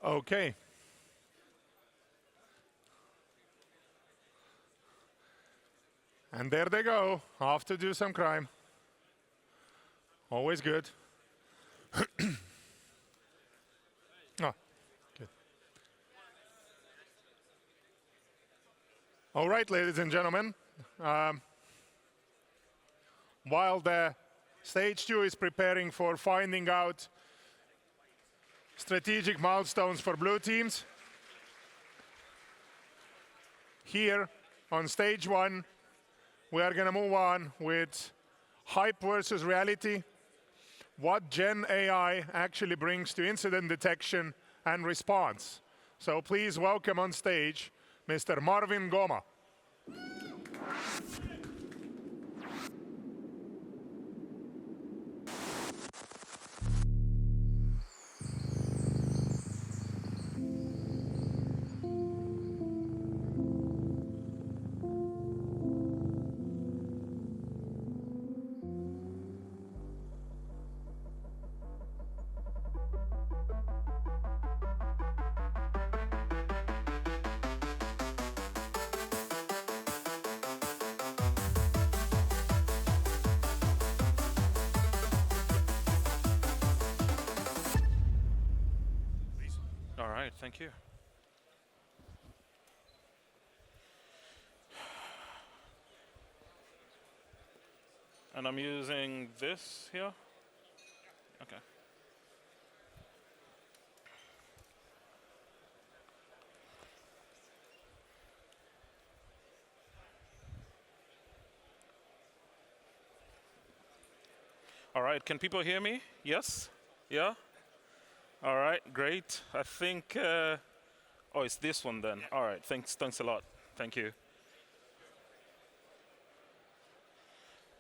Okay. And there they go, off to do some crime. Always good. Oh, good. All right, ladies and gentlemen. While the stage 2 is preparing for finding out strategic milestones for blue teams, here on stage 1, we are going to move on with hype versus reality, what Gen AI actually brings to incident detection and response. So please welcome on stage Mr. Marvin Ngoma. All right, thank you. And I'm using this here. Okay. All right, can people hear me? Yes? Yeah? All right, great. I think, oh, it's this one then. All right, thanks a lot. Thank you.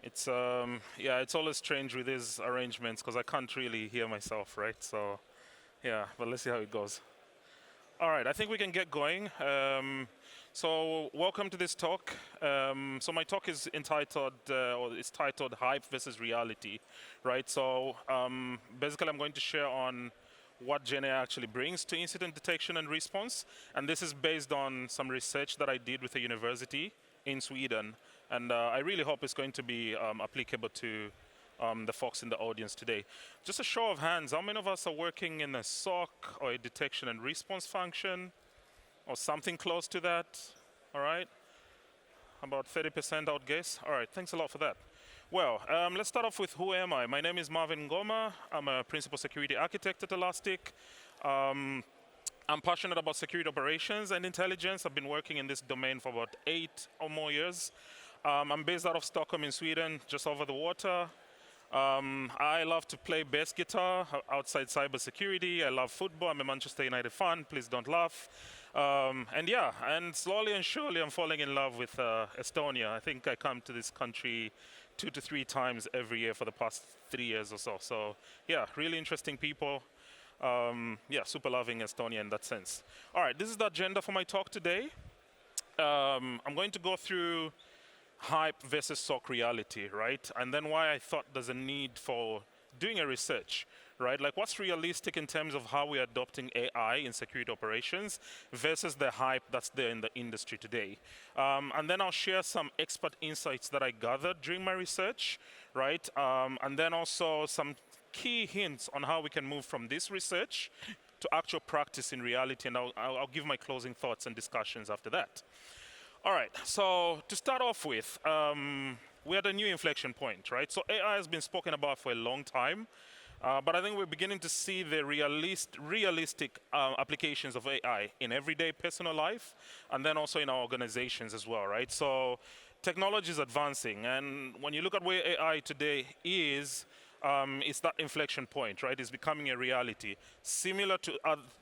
It's, yeah, it's always strange with these arrangements because I can't really hear myself, right? So, yeah, but let's see how it goes. All right, I think we can get going. So welcome to this talk. So my talk is entitled, or it's titled Hype versus Reality, right? So basically I'm going to share on what GenAI actually brings to incident detection and response. And this is based on some research that I did with a university in Sweden. And I really hope it's going to be applicable to the folks in the audience today. Just a show of hands, how many of us are working in a SOC or a detection and response function or something close to that? All right, about 30% I would guess. All right, thanks a lot for that. Well, let's start off with who am I? My name is Marvin Ngoma. I'm a principal security architect at Elastic. I'm passionate about security operations and intelligence. I've been working in this domain for about 8 or more years. I'm based out of Stockholm in Sweden, just over the water. I love to play bass guitar outside cybersecurity. I love football. I'm a Manchester United fan. Please don't laugh. And yeah, and slowly and surely I'm falling in love with Estonia. I think I come to this country 2 to 3 times every year for the past 3 years or so. So yeah, really interesting people. Yeah, super loving Estonia in that sense. All right, this is the agenda for my talk today. I'm going to go through hype versus SOC reality, right? And then why I thought there's a need for doing a research, right? Like what's realistic in terms of how we're adopting AI in security operations versus the hype that's there in the industry today. And then I'll share some expert insights that I gathered during my research, right? And then also some key hints on how we can move from this research to actual practice in reality, and I'll give my closing thoughts and discussions after that. All right, so to start off with, we're at a new inflection point, right? So AI has been spoken about for a long time, but I think we're beginning to see the realistic applications of AI in everyday personal life, and then also in our organizations as well, right? So technology is advancing, and when you look at where AI today is, it's that inflection point, right? It's becoming a reality, similar to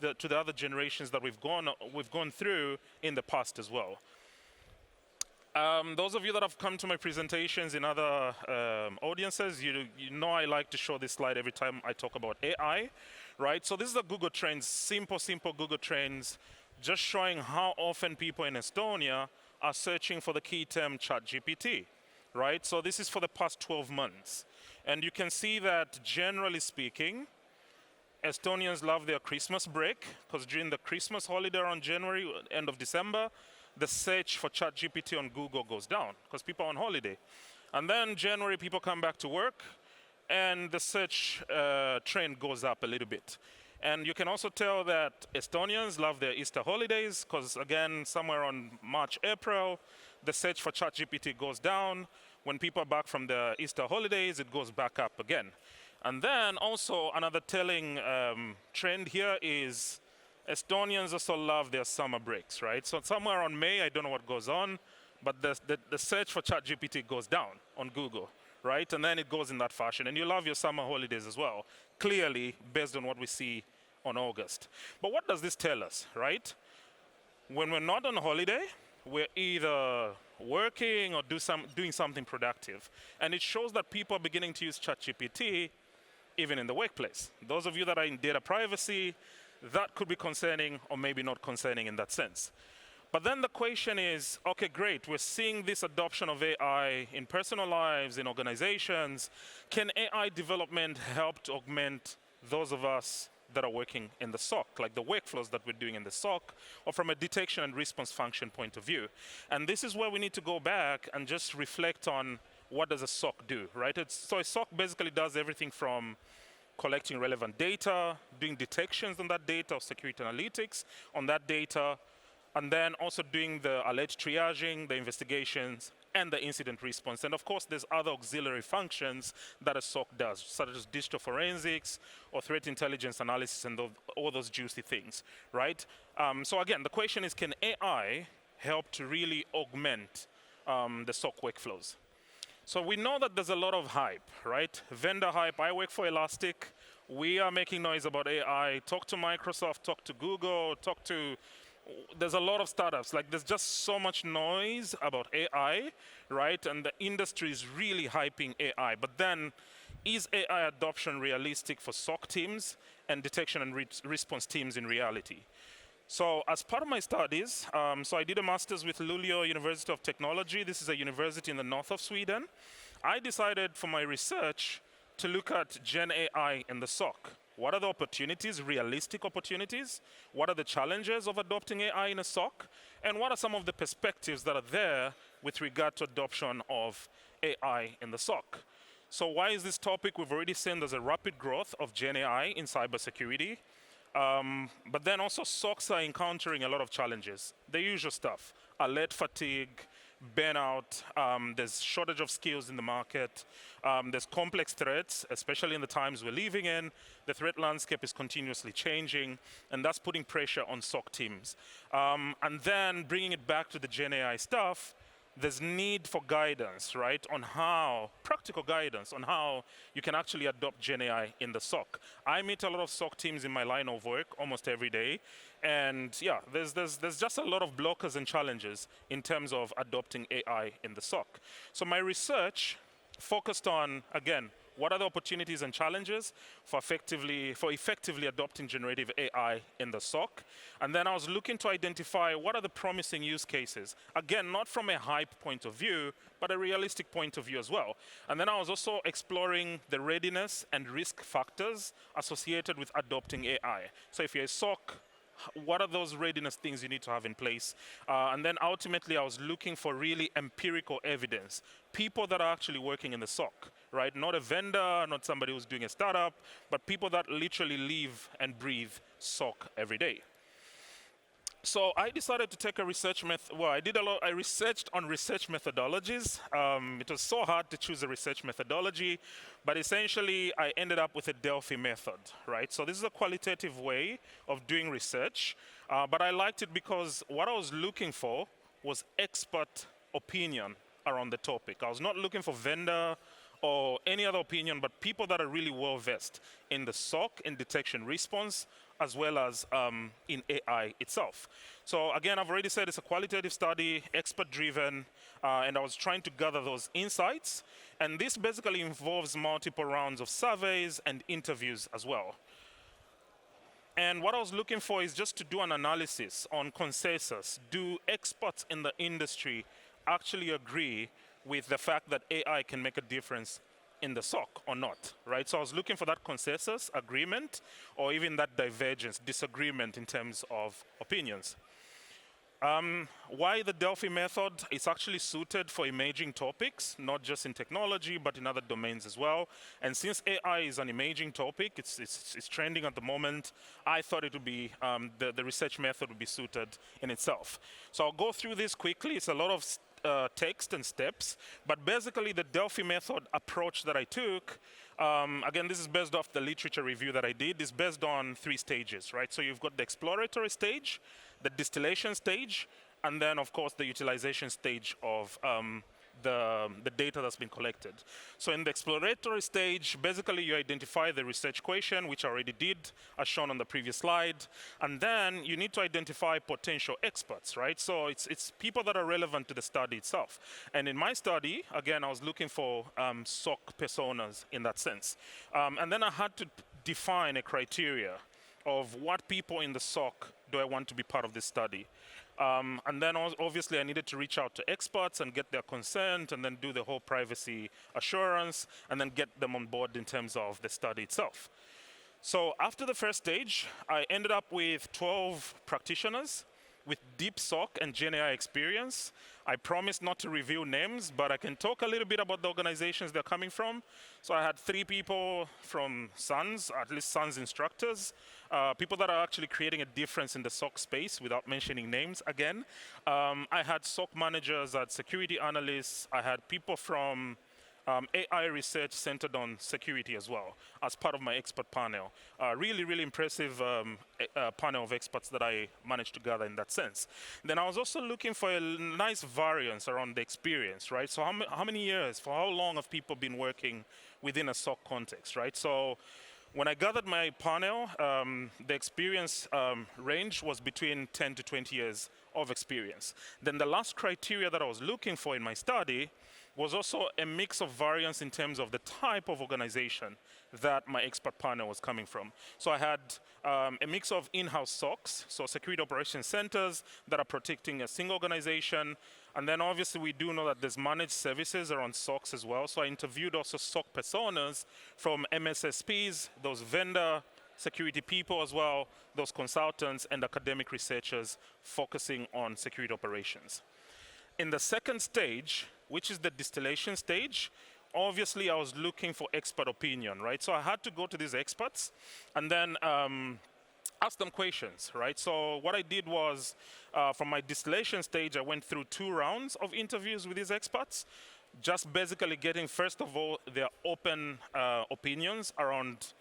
the other generations that we've gone through in the past as well. Those of you that have come to my presentations in other audiences, you know I like to show this slide every time I talk about AI, right? So this is the Google Trends, simple Google Trends, just showing how often people in Estonia are searching for the key term ChatGPT, right? So this is for the past 12 months. And you can see that generally speaking, Estonians love their Christmas break, because during the Christmas holiday around January, end of December, the search for ChatGPT on Google goes down, because people are on holiday. And then January, people come back to work, and the search trend goes up a little bit. And you can also tell that Estonians love their Easter holidays, because again, somewhere on March, April, the search for ChatGPT goes down. When people are back from the Easter holidays, it goes back up again. And then also another telling trend here is Estonians also love their summer breaks, right? So somewhere around May, I don't know what goes on, but the search for ChatGPT goes down on Google, right? And then it goes in that fashion. And you love your summer holidays as well, clearly based on what we see on August. But what does this tell us, right? When we're not on holiday, we're either working or doing something productive. And it shows that people are beginning to use ChatGPT even in the workplace. Those of you that are in data privacy, that could be concerning or maybe not concerning in that sense. But then the question is, okay, great, we're seeing this adoption of AI in personal lives, in organizations. Can AI development help to augment those of us that are working in the SOC, like the workflows that we're doing in the SOC, or from a detection and response function point of view? And this is where we need to go back and just reflect on what does a SOC do, right? So a SOC basically does everything from collecting relevant data, doing detections on that data, or security analytics on that data, and then also doing the alert triaging, the investigations, and the incident response. And of course, there's other auxiliary functions that a SOC does, such as digital forensics or threat intelligence analysis and all those juicy things, right? So again, the question is, can AI help to really augment the SOC workflows? So we know that there's a lot of hype, right? Vendor hype. I work for Elastic. We are making noise about AI. Talk to Microsoft, talk to Google, there's a lot of startups. Like, there's just so much noise about AI, right? And the industry is really hyping AI. But then, is AI adoption realistic for SOC teams and detection and response teams in reality? So as part of my studies, so I did a master's with Luleå University of Technology. This is a university in the north of Sweden. I decided for my research to look at GenAI in the SOC. What are the opportunities, realistic opportunities? What are the challenges of adopting AI in a SOC? And what are some of the perspectives that are there with regard to adoption of AI in the SOC? So why is this topic? We've already seen there's a rapid growth of GenAI in cybersecurity. But then also SOCs are encountering a lot of challenges. The usual stuff, alert fatigue, burnout, there's shortage of skills in the market, there's complex threats, especially in the times we're living in. The threat landscape is continuously changing, and that's putting pressure on SOC teams. And then bringing it back to the GenAI stuff, there's need for guidance, right, on how, practical guidance on how you can actually adopt GenAI in the SOC. I meet a lot of SOC teams in my line of work almost every day, and yeah, there's just a lot of blockers and challenges in terms of adopting AI in the SOC. So my research focused on, again, what are the opportunities and challenges for effectively adopting generative AI in the SOC? And then I was looking to identify what are the promising use cases. Again, not from a hype point of view, but a realistic point of view as well. And then I was also exploring the readiness and risk factors associated with adopting AI. So if you're a SOC, what are those readiness things you need to have in place? And then ultimately, I was looking for really empirical evidence. People that are actually working in the SOC, right? Not a vendor, not somebody who's doing a startup, but people that literally live and breathe SOC every day. So I decided to take a research method. Well, I researched on research methodologies. It was so hard to choose a research methodology, but essentially I ended up with a Delphi method, right? So this is a qualitative way of doing research, but I liked it because what I was looking for was expert opinion around the topic. I was not looking for vendor or any other opinion, but people that are really well-versed in the SOC, in detection response, as well as in AI itself. So again, I've already said it's a qualitative study, expert-driven, and I was trying to gather those insights. And this basically involves multiple rounds of surveys and interviews as well. And what I was looking for is just to do an analysis on consensus. Do experts in the industry actually agree with the fact that AI can make a difference in the SOC or not, right? So I was looking for that consensus, agreement, or even that divergence, disagreement in terms of opinions. Why the Delphi method? It's actually suited for imaging topics, not just in technology, but in other domains as well. And since AI is an imaging topic, it's trending at the moment, I thought it would be, the research method would be suited in itself. So I'll go through this quickly. It's a lot of text and steps, but basically the Delphi method approach that I took, again, this is based off the literature review that I did, is based on 3 stages, right? So you've got the exploratory stage, the distillation stage, and then of course the utilization stage of the data that's been collected. So in the exploratory stage, basically you identify the research question, which I already did, as shown on the previous slide, and then you need to identify potential experts, right? So it's people that are relevant to the study itself. And in my study, again, I was looking for SOC personas in that sense. And then I had to define a criteria of what people in the SOC do I want to be part of this study. And then obviously I needed to reach out to experts and get their consent and then do the whole privacy assurance and then get them on board in terms of the study itself. So after the first stage, I ended up with 12 practitioners with deep SOC and GenAI experience. I promised not to reveal names, but I can talk a little bit about the organizations they're coming from. So I had 3 people from SANS, at least SANS instructors, people that are actually creating a difference in the SOC space without mentioning names again. I had SOC managers, I had security analysts, I had people from AI research centered on security as well as part of my expert panel. Really, really impressive panel of experts that I managed to gather in that sense. Then I was also looking for a nice variance around the experience, right? So how many years, for how long have people been working within a SOC context, right? So when I gathered my panel, the experience range was between 10 to 20 years of experience. Then the last criteria that I was looking for in my study was also a mix of variance in terms of the type of organization that my expert panel was coming from. So I had a mix of in-house SOCs, so security operations centers that are protecting a single organization. And then obviously we do know that there's managed services around SOCs as well. So I interviewed also SOC personas from MSSPs, those vendor security people as well, those consultants and academic researchers focusing on security operations. In the second stage, which is the distillation stage, obviously I was looking for expert opinion, right? So I had to go to these experts and then ask them questions, right? So what I did was, from my distillation stage, I went through 2 rounds of interviews with these experts, just basically getting, first of all, their open opinions around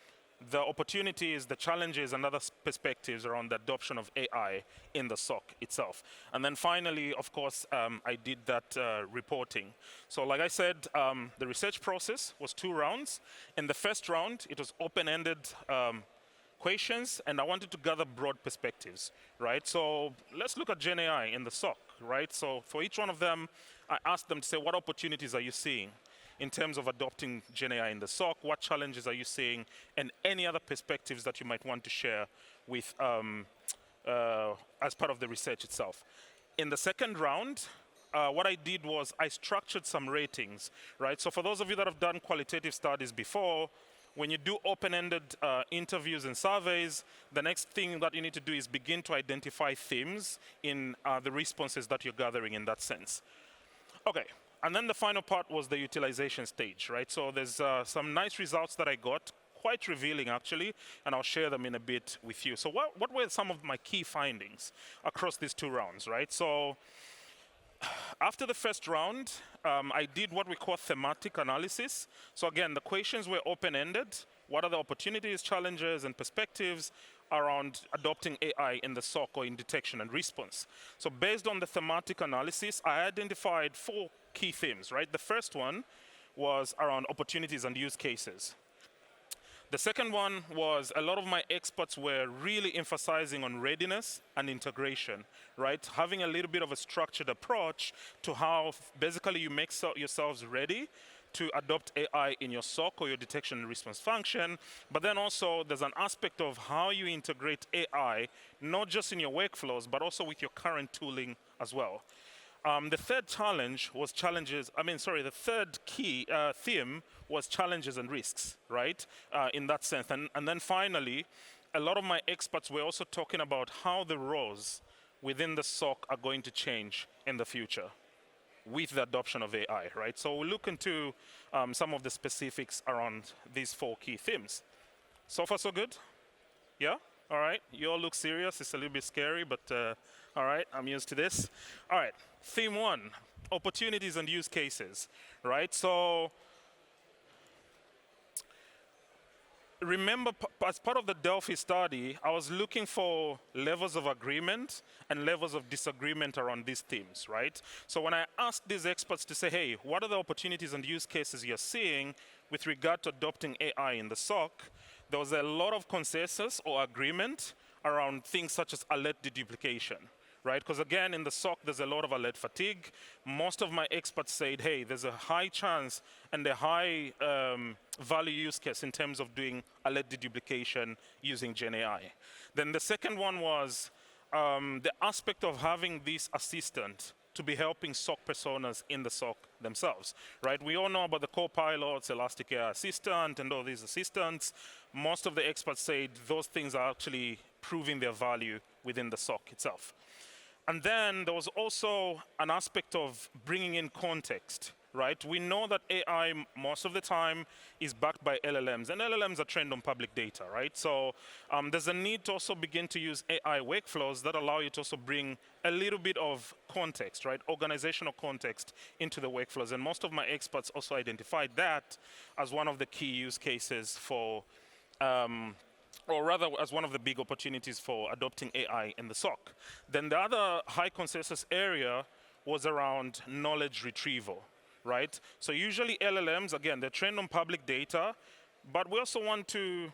the opportunities, the challenges, and other perspectives around the adoption of AI in the SOC itself. And then finally, of course, I did that reporting. So like I said, the research process was 2 rounds. In the first round, it was open-ended questions, and I wanted to gather broad perspectives, right? So let's look at GenAI in the SOC, right? So for each one of them, I asked them to say, what opportunities are you seeing in terms of adopting GenAI in the SOC? What challenges are you seeing? And any other perspectives that you might want to share with as part of the research itself. In the second round, what I did was I structured some ratings, right? So for those of you that have done qualitative studies before, when you do open-ended interviews and surveys, the next thing that you need to do is begin to identify themes in the responses that you're gathering in that sense. Okay. And then the final part was the utilization stage, right? So there's some nice results that I got, quite revealing actually, and I'll share them in a bit with you. So what were some of my key findings across these 2 rounds, right? So after the first round, I did what we call thematic analysis. So again, the questions were open-ended. What are the opportunities, challenges, and perspectives around adopting AI in the SOC or in detection and response? So based on the thematic analysis, I identified 4 key themes, right? The first one was around opportunities and use cases. The second one was a lot of my experts were really emphasizing on readiness and integration, right? Having a little bit of a structured approach to how basically you make yourselves ready to adopt AI in your SOC or your detection and response function. But then also there's an aspect of how you integrate AI, not just in your workflows, but also with your current tooling as well. The third challenge was challenges. The third key theme was challenges and risks, right? In that sense, and then finally, a lot of my experts were also talking about how the roles within the SOC are going to change in the future with the adoption of AI, right? So we'll look into some of the specifics around these 4 key themes. So far, so good? Yeah? All right. You all look serious. It's a little bit scary, but all right, I'm used to this. All right. Theme 1, opportunities and use cases, right? So remember, as part of the Delphi study, I was looking for levels of agreement and levels of disagreement around these themes, right? So when I asked these experts to say, hey, what are the opportunities and use cases you're seeing with regard to adopting AI in the SOC, there was a lot of consensus or agreement around things such as alert deduplication, right? Because again, in the SOC, there's a lot of alert fatigue. Most of my experts said, hey, there's a high chance and a high value use case in terms of doing alert deduplication using GenAI. Then the second one was the aspect of having this assistant to be helping SOC personas in the SOC themselves, right? We all know about the co-pilots, Elastic AI Assistant, and all these assistants. Most of the experts say those things are actually proving their value within the SOC itself. And then there was also an aspect of bringing in context, right? We know that AI most of the time is backed by LLMs, and LLMs are trained on public data, right? So there's a need to also begin to use AI workflows that allow you to also bring a little bit of context, right? Organizational context into the workflows. And most of my experts also identified that as one of the key use cases for or rather as one of the big opportunities for adopting AI in the SOC. Then the other high consensus area was around knowledge retrieval, right? So usually LLMs, again, they're trained on public data, but we also want to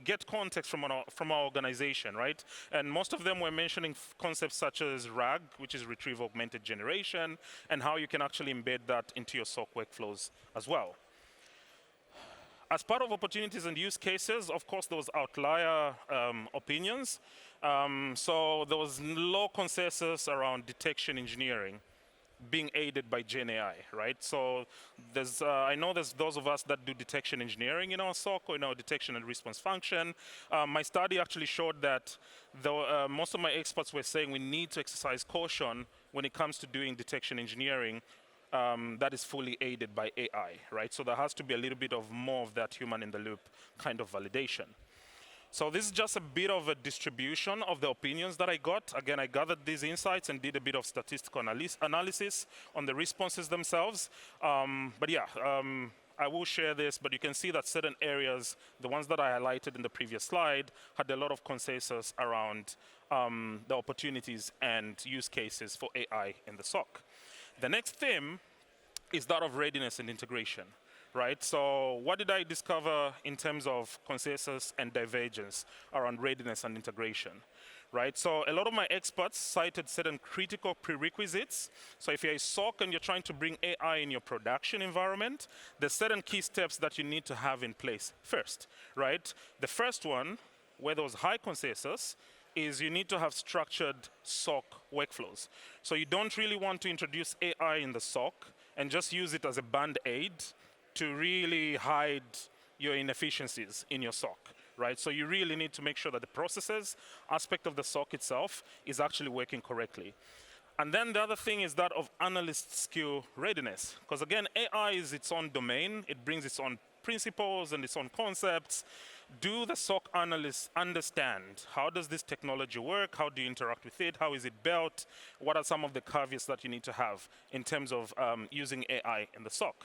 get context from our organization, right? And most of them were mentioning concepts such as RAG, which is retrieval augmented generation, and how you can actually embed that into your SOC workflows as well. As part of opportunities and use cases, of course, there was outlier opinions. So there was low consensus around detection engineering being aided by GenAI, right? So I know there's those of us that do detection engineering in our SOC or in our detection and response function. My study actually showed that most of my experts were saying we need to exercise caution when it comes to doing detection engineering that is fully aided by AI, right? So there has to be a little bit of more of that human in the loop kind of validation. So this is just a bit of a distribution of the opinions that I got. Again, I gathered these insights and did a bit of statistical analysis on the responses themselves. But yeah, I will share this, but you can see that certain areas, the ones that I highlighted in the previous slide, had a lot of consensus around the opportunities and use cases for AI in the SOC. The next theme is that of readiness and integration, right? So what did I discover in terms of consensus and divergence around readiness and integration, right? So a lot of my experts cited certain critical prerequisites. So if you're a SOC and you're trying to bring AI in your production environment, there's certain key steps that you need to have in place first, right? The first one, where there was high consensus, is you need to have structured SOC workflows. So you don't really want to introduce AI in the SOC and just use it as a band-aid to really hide your inefficiencies in your SOC, right? So you really need to make sure that the processes aspect of the SOC itself is actually working correctly. And then the other thing is that of analyst skill readiness. Because again, AI is its own domain. It brings its own principles and its own concepts. Do the SOC analysts understand how does this technology work? How do you interact with it? How is it built? What are some of the caveats that you need to have in terms of using AI in the SOC?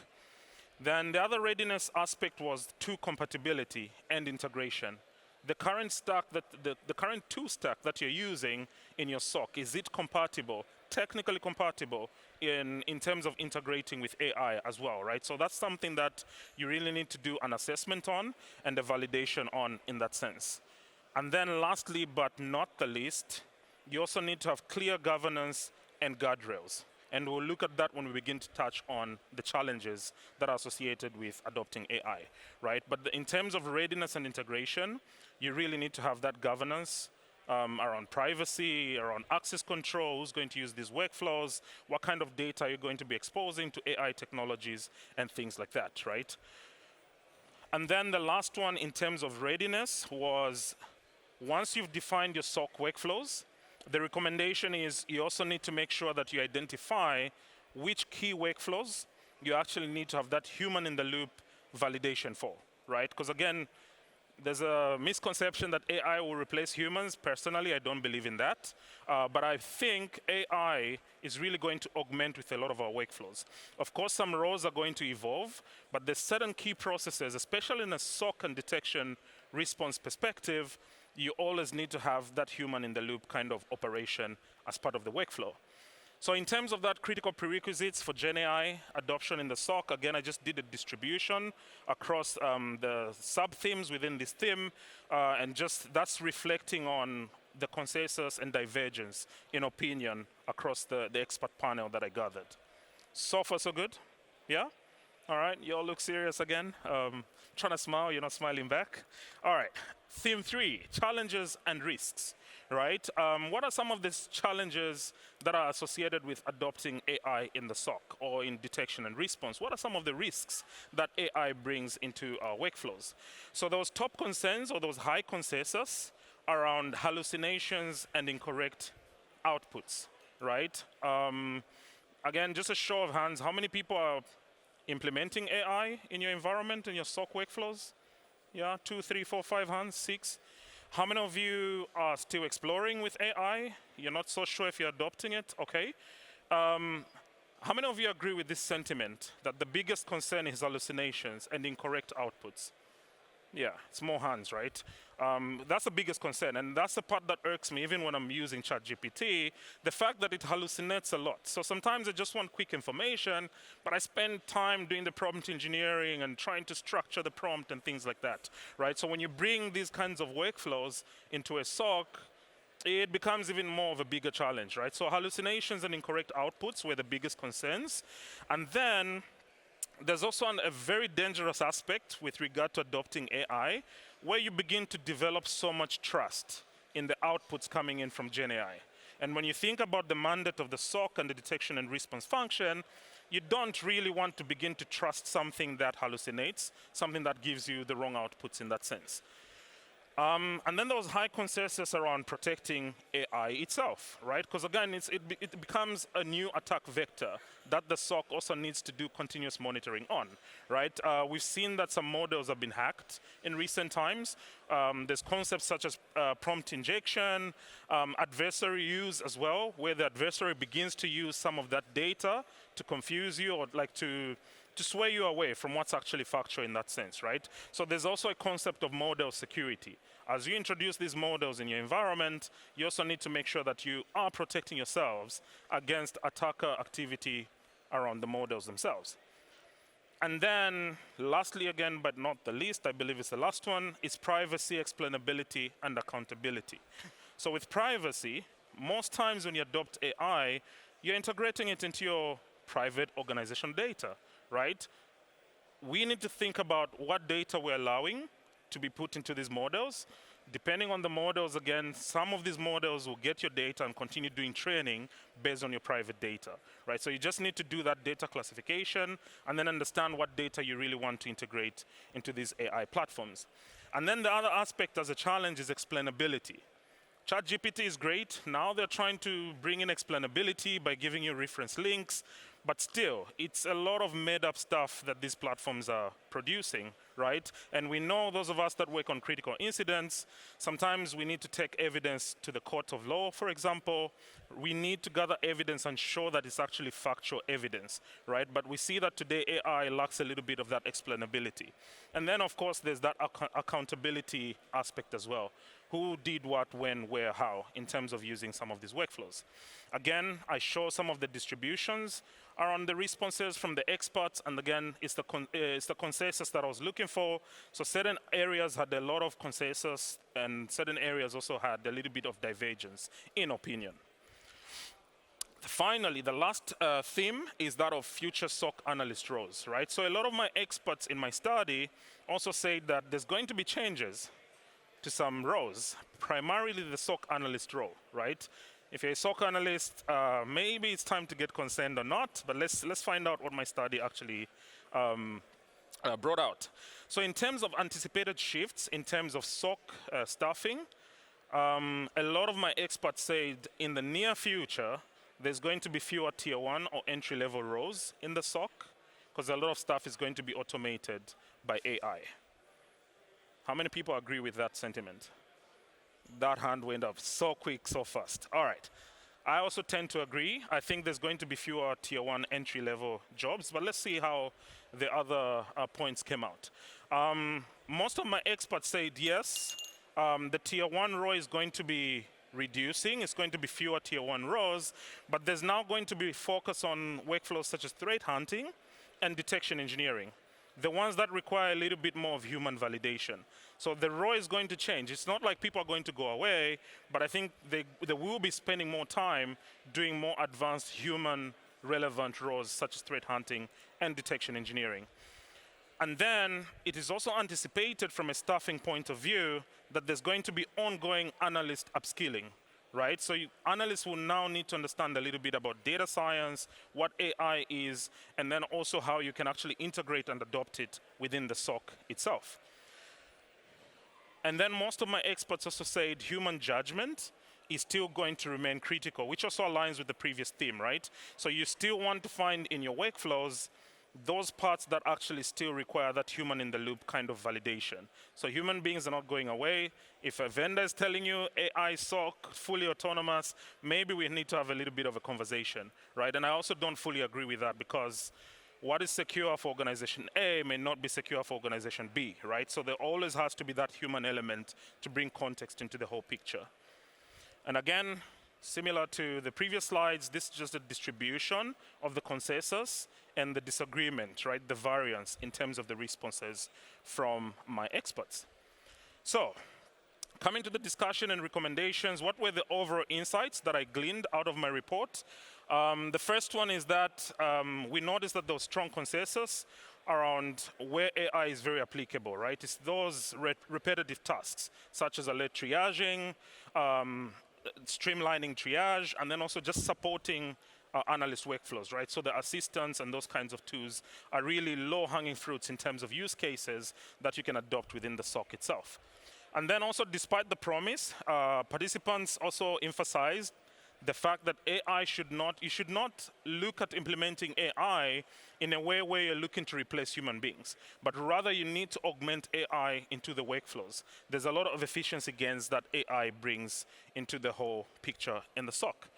Then the other readiness aspect was tool compatibility and integration. The current stack the current tool stack that you're using in your SOC, is it compatible, technically compatible in terms of integrating with AI as well, right? So that's something that you really need to do an assessment on and a validation on in that sense. And then lastly, but not the least, you also need to have clear governance and guardrails. And we'll look at that when we begin to touch on the challenges that are associated with adopting AI, right? But in terms of readiness and integration, you really need to have that governance around privacy, around access control, who's going to use these workflows, what kind of data you're going to be exposing to AI technologies, and things like that, right? And then the last one in terms of readiness was, once you've defined your SOC workflows, the recommendation is you also need to make sure that you identify which key workflows you actually need to have that human in the loop validation for, right? Because again, there's a misconception that AI will replace humans. Personally, I don't believe in that. But I think AI is really going to augment with a lot of our workflows. Of course, some roles are going to evolve, but there's certain key processes, especially in a SOC and detection response perspective, you always need to have that human in the loop kind of operation as part of the workflow. So in terms of that critical prerequisites for GenAI adoption in the SOC, again, I just did a distribution across the sub-themes within this theme, and just that's reflecting on the consensus and divergence in opinion across the expert panel that I gathered. So far, so good? Yeah? All right, you all look serious again. Trying to smile, you're not smiling back. All right, theme 3, challenges and risks. Right? What are some of these challenges that are associated with adopting AI in the SOC or in detection and response? What are some of the risks that AI brings into our workflows? So those top concerns or those high consensus around hallucinations and incorrect outputs, right? Again, just a show of hands, how many people are implementing AI in your environment, in your SOC workflows? Yeah, 2, 3, 4, 5 hands, 6. How many of you are still exploring with AI? You're not so sure if you're adopting it? Okay. How many of you agree with this sentiment that the biggest concern is hallucinations and incorrect outputs? Yeah, it's more hands, right? That's the biggest concern, and that's the part that irks me, even when I'm using ChatGPT, the fact that it hallucinates a lot. So sometimes I just want quick information, but I spend time doing the prompt engineering and trying to structure the prompt and things like that, right? So when you bring these kinds of workflows into a SOC, it becomes even more of a bigger challenge, right? So hallucinations and incorrect outputs were the biggest concerns. And then there's also a very dangerous aspect with regard to adopting AI, where you begin to develop so much trust in the outputs coming in from GenAI. And when you think about the mandate of the SOC and the detection and response function, you don't really want to begin to trust something that hallucinates, something that gives you the wrong outputs in that sense. And then there was high consensus around protecting AI itself, right? Because again, it becomes a new attack vector that the SOC also needs to do continuous monitoring on, right? We've seen that some models have been hacked in recent times. There's concepts such as prompt injection, adversary use as well, where the adversary begins to use some of that data to confuse you or like to sway you away from what's actually factual in that sense, right? So there's also a concept of model security. As you introduce these models in your environment, you also need to make sure that you are protecting yourselves against attacker activity around the models themselves. And then, lastly again, but not the least, I believe it's the last one, is privacy, explainability, and accountability. So with privacy, most times when you adopt AI, you're integrating it into your private organization data, right? We need to think about what data we're allowing to be put into these models. Depending on the models, again, some of these models will get your data and continue doing training based on your private data, right? So you just need to do that data classification and then understand what data you really want to integrate into these AI platforms. And then the other aspect as a challenge is explainability. ChatGPT is great. Now they're trying to bring in explainability by giving you reference links, but still, it's a lot of made-up stuff that these platforms are producing, right? And we know, those of us that work on critical incidents, sometimes we need to take evidence to the court of law, for example. We need to gather evidence and show that it's actually factual evidence, right? But we see that today AI lacks a little bit of that explainability. And then, of course, there's that accountability aspect as well. Who did what, when, where, how, in terms of using some of these workflows. Again, I show some of the distributions around the responses from the experts, and again, it's the consensus that I was looking for. So certain areas had a lot of consensus, and certain areas also had a little bit of divergence in opinion. Finally, the last theme is that of future SOC analyst roles, right? So a lot of my experts in my study also say that there's going to be changes to to some roles, primarily the SOC analyst role, right? If you're a SOC analyst, maybe it's time to get concerned or not, but let's find out what my study actually brought out. So in terms of anticipated shifts, in terms of SOC staffing, a lot of my experts said in the near future, there's going to be fewer tier 1 or entry-level roles in the SOC, because a lot of stuff is going to be automated by AI. How many people agree with that sentiment? That hand went up so quick, so fast. All right. I also tend to agree. I think there's going to be fewer tier 1 entry-level jobs, but let's see how the other points came out. Most of my experts said yes, the tier 1 row is going to be reducing. It's going to be fewer tier 1 rows, but there's now going to be focus on workflows such as threat hunting and detection engineering, the ones that require a little bit more of human validation. So the role is going to change. It's not like people are going to go away, but I think they will be spending more time doing more advanced human relevant roles such as threat hunting and detection engineering. And then it is also anticipated from a staffing point of view that there's going to be ongoing analyst upskilling, right? So analysts will now need to understand a little bit about data science, what AI is, and then also how you can actually integrate and adopt it within the SOC itself. And then most of my experts also said human judgment is still going to remain critical, which also aligns with the previous theme, right? So you still want to find in your workflows those parts that actually still require that human in the loop kind of validation. So human beings are not going away. If a vendor is telling you AI SOC, fully autonomous, maybe we need to have a little bit of a conversation, right? And I also don't fully agree with that because what is secure for organization A may not be secure for organization B, right? So there always has to be that human element to bring context into the whole picture. And again, similar to the previous slides, this is just a distribution of the consensus and the disagreement, right? The variance in terms of the responses from my experts. So, coming to the discussion and recommendations, what were the overall insights that I gleaned out of my report? The first one is that we noticed that there was strong consensus around where AI is very applicable, right? It's those repetitive tasks, such as alert triaging, streamlining triage, and then also just supporting analyst workflows, right? So the assistants and those kinds of tools are really low-hanging fruits in terms of use cases that you can adopt within the SOC itself. And then also, despite the promise, participants also emphasized the fact that you should not look at implementing AI in a way where you're looking to replace human beings, but rather you need to augment AI into the workflows. There's a lot of efficiency gains that AI brings into the whole picture in the SOC.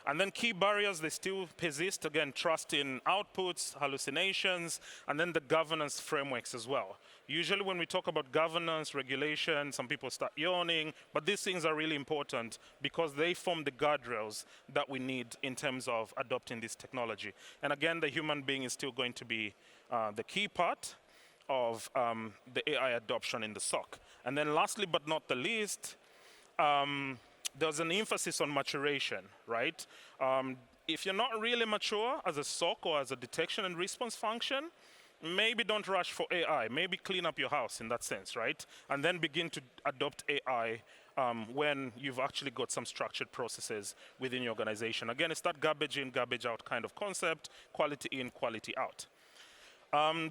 And then key barriers, they still persist. Again, trust in outputs, hallucinations, and then the governance frameworks as well. Usually when we talk about governance, regulation, some people start yawning, but these things are really important because they form the guardrails that we need in terms of adopting this technology. And again, the human being is still going to be the key part of the AI adoption in the SOC. And then lastly, but not the least, there's an emphasis on maturation, right? If you're not really mature as a SOC or as a detection and response function, maybe don't rush for AI. Maybe clean up your house in that sense, right? And then begin to adopt AI when you've actually got some structured processes within your organization. Again, it's that garbage in, garbage out kind of concept, quality in, quality out.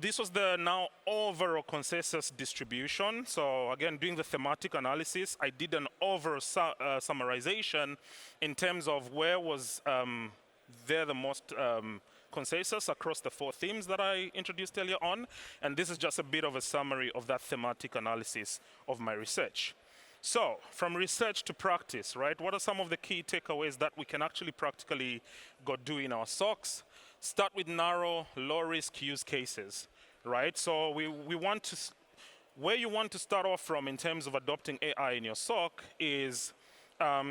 This was the now overall consensus distribution. So again, doing the thematic analysis, I did an overall summarization in terms of where was there the most consensus across the 4 themes that I introduced earlier on. And this is just a bit of a summary of that thematic analysis of my research. So from research to practice, right? What are some of the key takeaways that we can actually practically go do in our SOCs? Start with narrow, low-risk use cases, right? So we want to, where you want to start off from in terms of adopting AI in your SOC is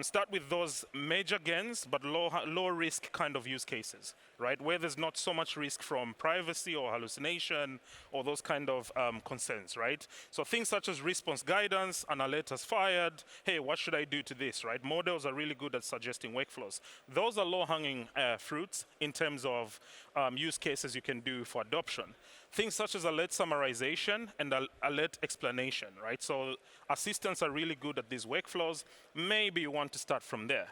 start with those major gains, but low risk kind of use cases, right? Where there's not so much risk from privacy or hallucination or those kind of concerns, right? So things such as response guidance, an alert has fired, hey, what should I do to this, right? Models are really good at suggesting workflows. Those are low-hanging fruits in terms of use cases you can do for adoption. things such as alert summarization and alert explanation, right? So assistants are really good at these workflows. Maybe you want to start from there.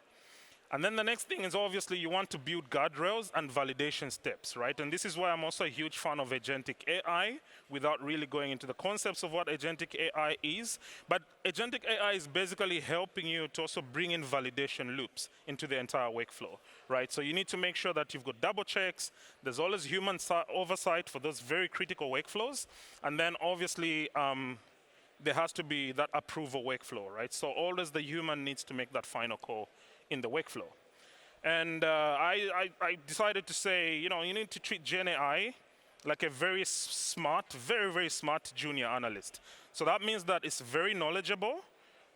And then the next thing is obviously you want to build guardrails and validation steps, right? And this is why I'm also a huge fan of agentic AI without really going into the concepts of what agentic AI is. But agentic AI is basically helping you to also bring in validation loops into the entire workflow, right? So you need to make sure that you've got double checks. There's always human oversight for those very critical workflows. And then obviously, there has to be that approval workflow, right? So always the human needs to make that final call in the workflow. And I decided to say, you need to treat GenAI like a very smart, very, very smart junior analyst. So that means that it's very knowledgeable,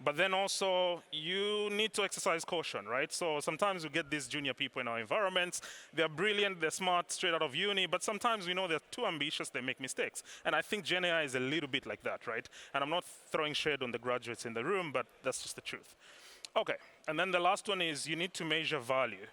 but then also you need to exercise caution, right? So sometimes we get these junior people in our environments. They're brilliant, they're smart, straight out of uni, but sometimes we know they're too ambitious, they make mistakes. And I think GenAI is a little bit like that, right? And I'm not throwing shade on the graduates in the room, but that's just the truth. Okay, and then the last one is you need to measure value.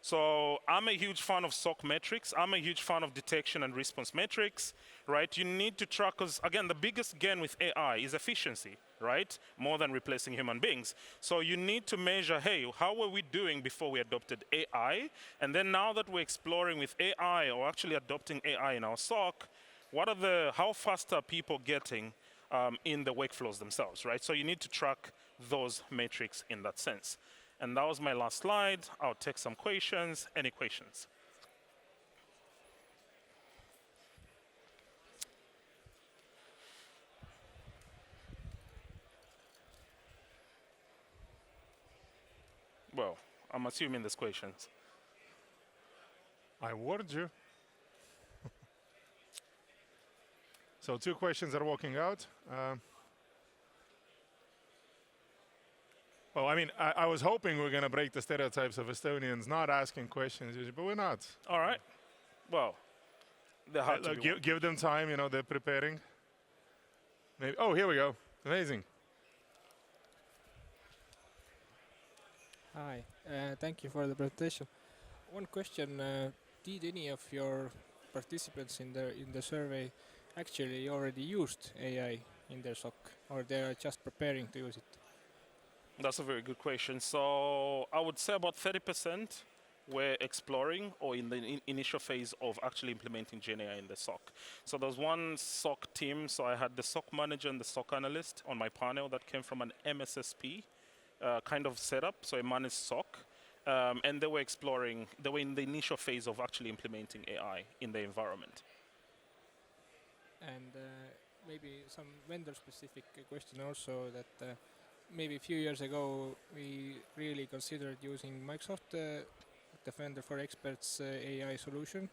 So I'm a huge fan of SOC metrics. I'm a huge fan of detection and response metrics, right? You need to track, because again, the biggest gain with AI is efficiency, right? More than replacing human beings. So you need to measure, hey, how were we doing before we adopted AI? And then now that we're exploring with AI or actually adopting AI in our SOC, how fast are people getting in the workflows themselves, right? So you need to track those metrics in that sense. And that was my last slide. I'll take some questions. Any questions? Well, I'm assuming there's questions. I warned you. So 2 questions are walking out. Well, I mean, I was hoping we are going to break the stereotypes of Estonians not asking questions, but we're not. All right. Well, they're hard to be give them time, they're preparing. Maybe. Oh, here we go. Amazing. Hi, thank you for the presentation. One question, did any of your participants in the survey actually already used AI in their SOC, or they are just preparing to use it? That's a very good question. So I would say about 30% were exploring or in the initial phase of actually implementing GenAI in the SOC. So there's one SOC team. So I had the SOC manager and the SOC analyst on my panel that came from an MSSP kind of setup, so a managed SOC. And they were exploring, they were in the initial phase of actually implementing AI in the environment. And maybe some vendor-specific question also that maybe a few years ago we really considered using Microsoft, the vendor for experts AI solution,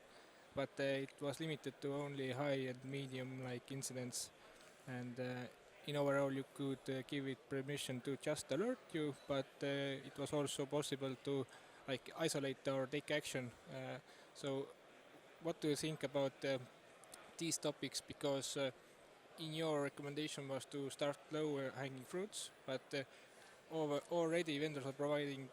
but it was limited to only high and medium like incidents. And in overall you could give it permission to just alert you, but it was also possible to like isolate or take action. So what do you think about these topics? Because in your recommendation was to start lower hanging fruits, but already vendors are providing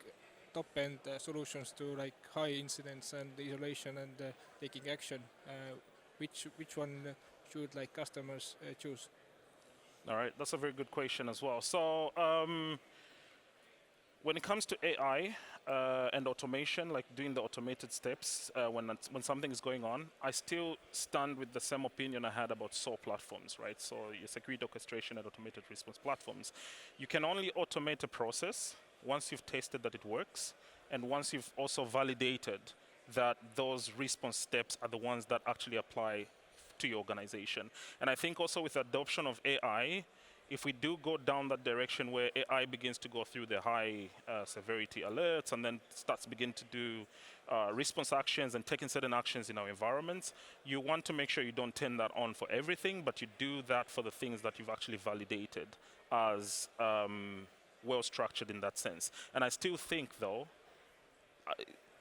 top-end solutions to like high incidents and isolation and taking action. Which one should like customers choose? All right, that's a very good question as well. So when it comes to AI and automation, like doing the automated steps when something is going on, I still stand with the same opinion I had about SOAR platforms, right? So your security orchestration and automated response platforms. You can only automate a process once you've tested that it works and once you've also validated that those response steps are the ones that actually apply to your organization. And I think also with adoption of AI, if we do go down that direction where AI begins to go through the high severity alerts and then begin to do response actions and taking certain actions in our environments, you want to make sure you don't turn that on for everything, but you do that for the things that you've actually validated as well structured in that sense. And I still think though,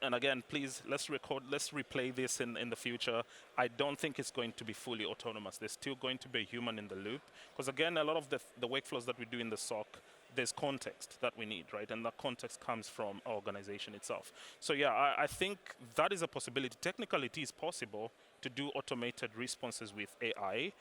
and again, please, let's replay this in the future. I don't think it's going to be fully autonomous. There's still going to be a human in the loop. Because again, a lot of the workflows that we do in the SOC, there's context that we need, right? And that context comes from our organization itself. So yeah, I think that is a possibility. Technically, it is possible, to do automated responses with AI,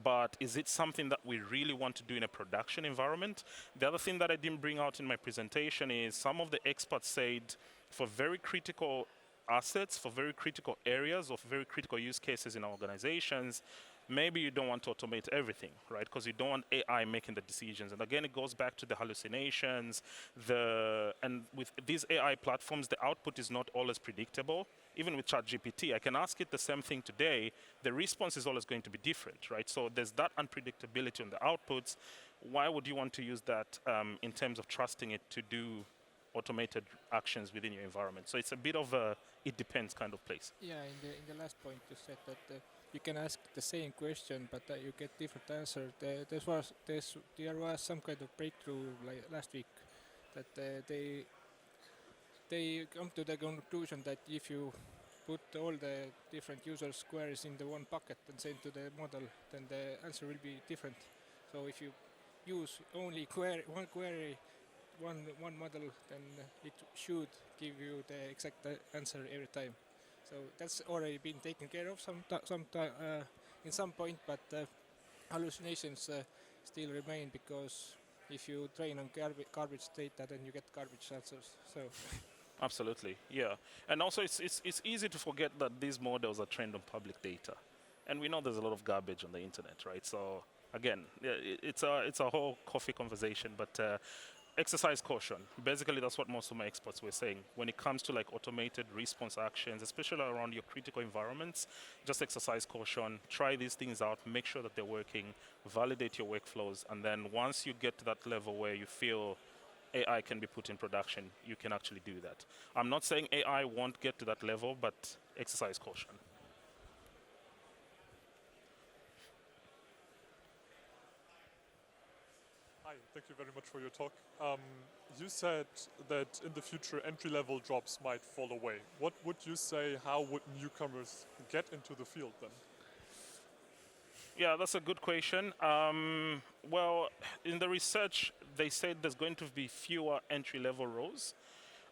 but is it something that we really want to do in a production environment? The other thing that I didn't bring out in my presentation is some of the experts said for very critical assets, for very critical areas of very critical use cases in our organizations, maybe you don't want to automate everything, right? Because you don't want AI making the decisions. And again, it goes back to the hallucinations. And with these AI platforms, the output is not always predictable. Even with ChatGPT, I can ask it the same thing today. The response is always going to be different, right? So there's that unpredictability on the outputs. Why would you want to use that in terms of trusting it to do automated actions within your environment? So it's a bit of a it depends kind of place. Yeah, in the last point you said that you can ask the same question, but you get different answer. There was some kind of breakthrough like last week that they come to the conclusion that if you put all the different users' queries in the one bucket and send to the model, then the answer will be different. So if you use only one query, one model, then it should give you the exact answer every time. So that's already been taken care of in some point, but hallucinations still remain, because if you train on garbage data, then you get garbage answers. So. Absolutely, yeah. And also it's easy to forget that these models are trained on public data. And we know there's a lot of garbage on the internet, right? So again, it's a whole coffee conversation, but exercise caution. Basically, that's what most of my experts were saying. When it comes to like automated response actions, especially around your critical environments, just exercise caution, try these things out, make sure that they're working, validate your workflows, and then once you get to that level where you feel AI can be put in production, you can actually do that. I'm not saying AI won't get to that level, but exercise caution. Hi, thank you very much for your talk. You said that in the future entry-level jobs might fall away. What would you say, how would newcomers get into the field then? Yeah, that's a good question. Well, in the research, they said there's going to be fewer entry-level roles.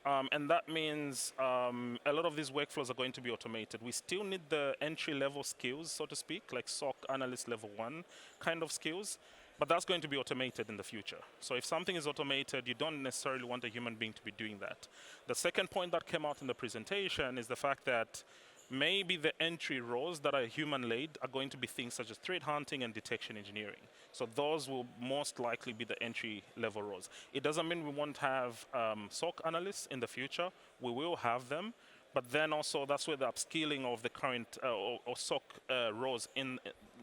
And that means a lot of these workflows are going to be automated. We still need the entry-level skills, so to speak, like SOC analyst level 1 kind of skills, but that's going to be automated in the future. So if something is automated, you don't necessarily want a human being to be doing that. The second point that came out in the presentation is the fact that maybe the entry roles that are human-led are going to be things such as threat hunting and detection engineering. So those will most likely be the entry-level roles. It doesn't mean we won't have SOC analysts in the future. We will have them, but then also that's where the upskilling of the current or SOC roles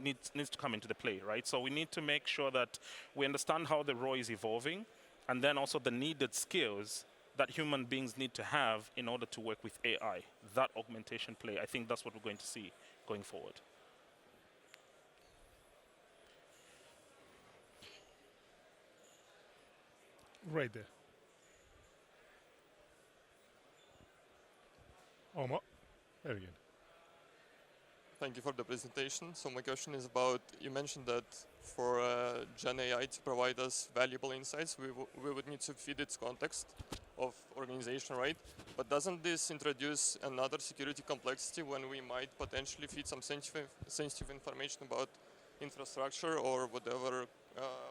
needs to come into the play, right? So we need to make sure that we understand how the role is evolving, and then also the needed skills that human beings need to have in order to work with AI. That augmentation play, I think that's what we're going to see going forward. Right there. Ngoma, very good. Thank you for the presentation. So my question is about, you mentioned that for GenAI to provide us valuable insights, we would need to feed its context of organization, right? But doesn't this introduce another security complexity when we might potentially feed some sensitive information about infrastructure or whatever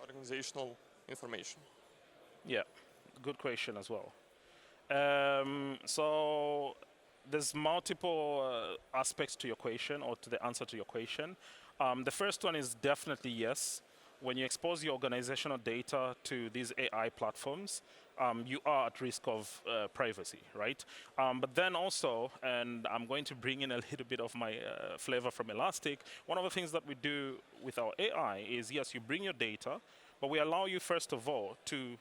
organizational information? Yeah, good question as well. So there's multiple aspects to your question, or to the answer to your question. The first one is definitely yes. When you expose your organizational data to these AI platforms, you are at risk of privacy, right? But then also, and I'm going to bring in a little bit of my flavor from Elastic, one of the things that we do with our AI is, yes, you bring your data, but we allow you, first of all, to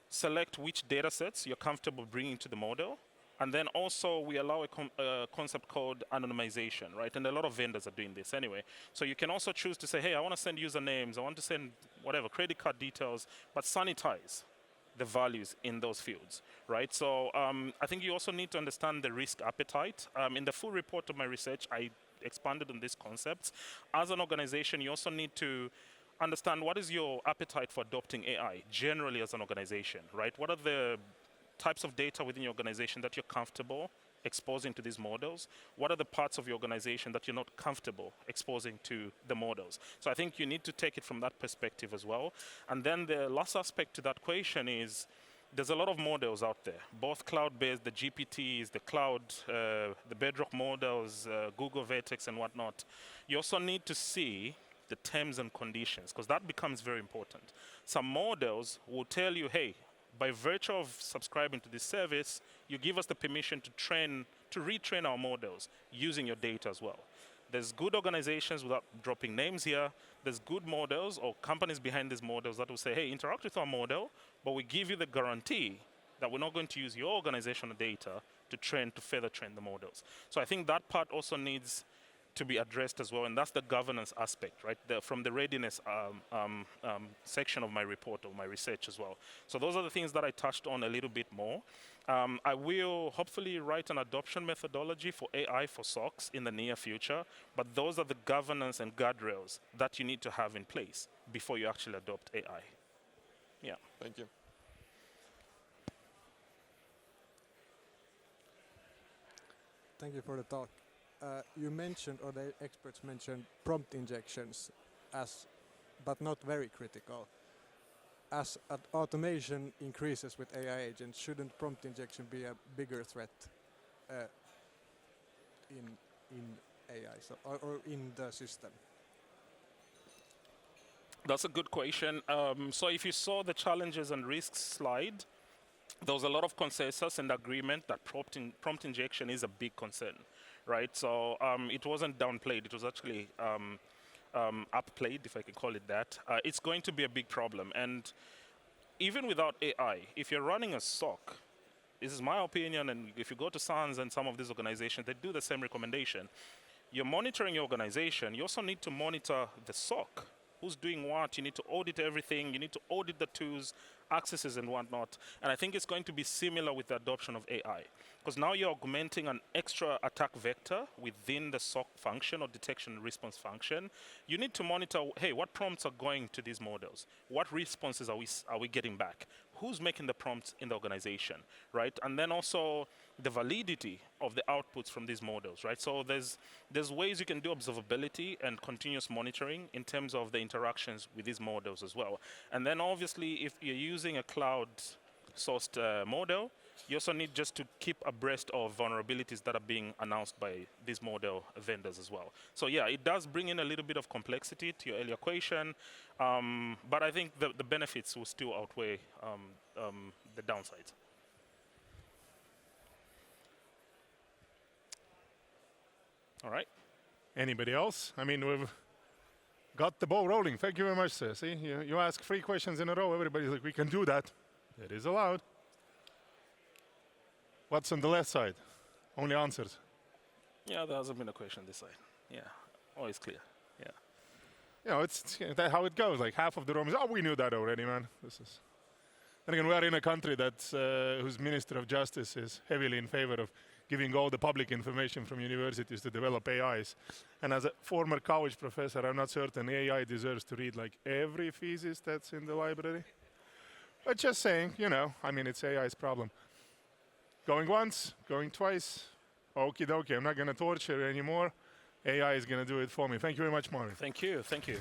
select which data sets you're comfortable bringing to the model. And then also we allow a concept called anonymization, right? And a lot of vendors are doing this anyway. So you can also choose to say, hey, I want to send usernames, I want to send whatever, credit card details, but sanitize the values in those fields, right? So I think you also need to understand the risk appetite. In the full report of my research, I expanded on these concepts. As an organization, you also need to understand what is your appetite for adopting AI generally as an organization, right? What are the types of data within your organization that you're comfortable exposing to these models? What are the parts of your organization that you're not comfortable exposing to the models? So I think you need to take it from that perspective as well. And then the last aspect to that question is, there's a lot of models out there, both cloud-based, the GPTs, the cloud, the Bedrock models, Google Vertex and whatnot. You also need to see the terms and conditions, because that becomes very important. Some models will tell you, hey, by virtue of subscribing to this service, you give us the permission to retrain our models using your data as well. There's good organizations, without dropping names here, there's good models or companies behind these models that will say, hey, interact with our model, but we give you the guarantee that we're not going to use your organizational data to further train the models. So I think that part also needs to be addressed as well, and that's the governance aspect, right? From the readiness section of my report, or my research as well. So those are the things that I touched on a little bit more. I will hopefully write an adoption methodology for AI for SOCs in the near future, but those are the governance and guardrails that you need to have in place before you actually adopt AI. Yeah. Thank you. Thank you for the talk. You mentioned, or the experts mentioned, prompt injections but not very critical. As automation increases with AI agents, shouldn't prompt injection be a bigger threat in AI, or in the system? That's a good question. So if you saw the challenges and risks slide, there was a lot of consensus and agreement that prompt injection is a big concern, right? So it wasn't downplayed, it was actually upplayed, if I can call it that. It's going to be a big problem. And even without AI, if you're running a SOC, this is my opinion, and if you go to SANS and some of these organizations, they do the same recommendation. You're monitoring your organization, you also need to monitor the SOC. Who's doing what? You need to audit everything. You need to audit the tools, accesses and whatnot. And I think it's going to be similar with the adoption of AI. Because now you're augmenting an extra attack vector within the SOC function or detection and response function. You need to monitor, hey, what prompts are going to these models? What responses are we getting back? Who's making the prompts in the organization, right? And then also the validity of the outputs from these models, right? So there's ways you can do observability and continuous monitoring in terms of the interactions with these models as well. And then obviously, if you're using a cloud-sourced model, you also need just to keep abreast of vulnerabilities that are being announced by these model vendors as well. So yeah, it does bring in a little bit of complexity to your earlier question, but I think the benefits will still outweigh the downsides. All right. Anybody else? I mean, we've got the ball rolling. Thank you very much, sir. See, you ask 3 questions in a row. Everybody's like, we can do that. It is allowed. What's on the left side? Only answers. Yeah, there hasn't been a question on this side. Yeah, always clear. Yeah. You know, it's that's how it goes. Like half of the room is, oh, we knew that already, man. And again, we are in a country whose Minister of Justice is heavily in favor of giving all the public information from universities to develop AIs. And as a former college professor, I'm not certain AI deserves to read like every thesis that's in the library. But just saying, you know, I mean, it's AI's problem. Going once, going twice. Okie dokie, I'm not going to torture you anymore. AI is going to do it for me. Thank you very much, Marvin. Thank you. Thank you.